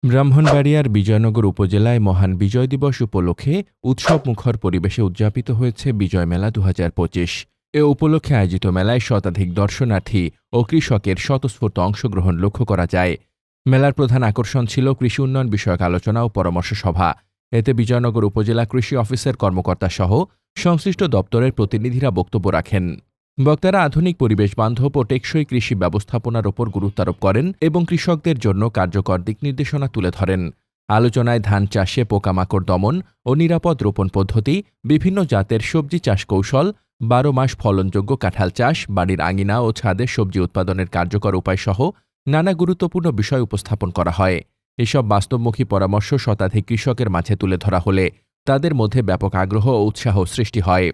ব্রাহ্মণবাড়িয়ার বিজয়নগর উপজেলায় মহান বিজয় দিবস উপলক্ষে উৎসবমুখর পরিবেশে উদযাপিত হয়েছে বিজয় মেলা ২০২৫। এ উপলক্ষে আয়োজিত মেলায় শতাধিক দর্শনার্থী ও কৃষকের স্বতঃস্ফূর্ত অংশগ্রহণ লক্ষ্য করা যায়। মেলার প্রধান আকর্ষণ ছিল কৃষি উন্নয়ন বিষয়ক আলোচনা ও পরামর্শ সভা। এতে বিজয়নগর উপজেলা কৃষি অফিসের কর্মকর্তাসহ সংশ্লিষ্ট দপ্তরের প্রতিনিধিরা বক্তব্য রাখেন। বক্তারা আধুনিক পরিবেশ বান্ধব ও টেকসই কৃষি ব্যবস্থাপনার ওপর গুরুত্বারোপ করেন এবং কৃষকদের জন্য কার্যকর দিক নির্দেশনা তুলে ধরেন। আলোচনায় ধান চাষে পোকামাকড় দমন ও নিরাপদ রোপণ পদ্ধতি, বিভিন্ন জাতের সবজি চাষ কৌশল, ১২ মাস ফলনযোগ্য কাঁঠাল চাষ, বাড়ির আঙিনা ও ছাদে সবজি উৎপাদনের কার্যকর উপায়সহ নানা গুরুত্বপূর্ণ বিষয় উপস্থাপন করা হয়। এসব বাস্তবমুখী পরামর্শ শতাধিক কৃষকের মাঝে তুলে ধরা হলে তাদের মধ্যে ব্যাপক আগ্রহ ও উৎসাহ সৃষ্টি হয়।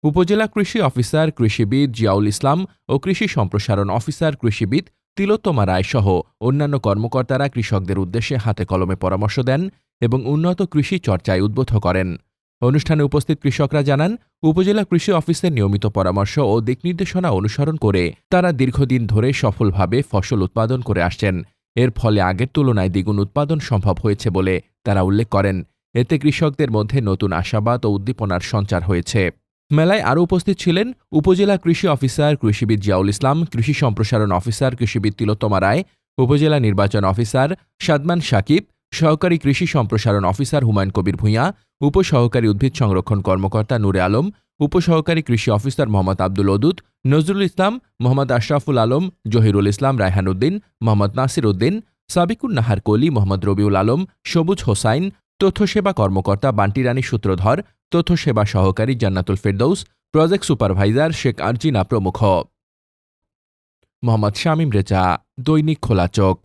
উপজেলা কৃষি অফিসার কৃষিবিদ জিয়াউল ইসলাম ও কৃষি সম্প্রসারণ অফিসার কৃষিবিদ তিলোত্তমা রায় সহ অন্যান্য কর্মকর্তারা কৃষকদের উদ্দেশ্যে হাতে কলমে পরামর্শ দেন এবং উন্নত কৃষি চর্চায় উদ্বুদ্ধ করেন। অনুষ্ঠানে উপস্থিত কৃষকরা জানান, উপজেলা কৃষি অফিসের নিয়মিত পরামর্শ ও দিক নির্দেশনা অনুসরণ করে তারা দীর্ঘদিন ধরে সফলভাবে ফসল উৎপাদন করে আসছেন। এর ফলে আগের তুলনায় দ্বিগুণ উৎপাদন সম্ভব হয়েছে বলে তারা উল্লেখ করেন। এতে কৃষকদের মধ্যে নতুন আশাবাদ ও উদ্দীপনার সঞ্চার হয়েছে। মেলায় আরও উপস্থিত ছিলেন উপজেলা কৃষি অফিসার কৃষিবিদ জিয়াউল ইসলাম, কৃষি সম্প্রসারণ অফিসার কৃষিবিদ তিলোত্তমা রায়, উপজেলা নির্বাচন অফিসার সাদমান সাকিব, সহকারী কৃষি সম্প্রসারণ অফিসার হুমায়ুন কবির ভূঁইয়া, উপসহকারী উদ্ভিদ সংরক্ষণ কর্মকর্তা নূরে আলম, উপসহকারী কৃষি অফিসার মোহাম্মদ আব্দুল ওদুদ, নজরুল ইসলাম, মোহাম্মদ আশরাফুল আলম, জহিরুল ইসলাম, রায়হান উদ্দিন, মোহাম্মদ নাসির উদ্দিন, সাবিকুন নাহার কলি, মোহাম্মদ রবিউল আলম, সবুজ হোসাইন, তথ্যসেবা কর্মকর্তা বান্টি রানী সূত্রধর, তথ্য সেবা সহকারী জান্নাতুল ফেরদৌস, প্রজেক্ট সুপারভাইজার শেখ আরজিনা প্রমুখ। মোহাম্মদ শামীম রেজা, দৈনিক খোলা চোখ।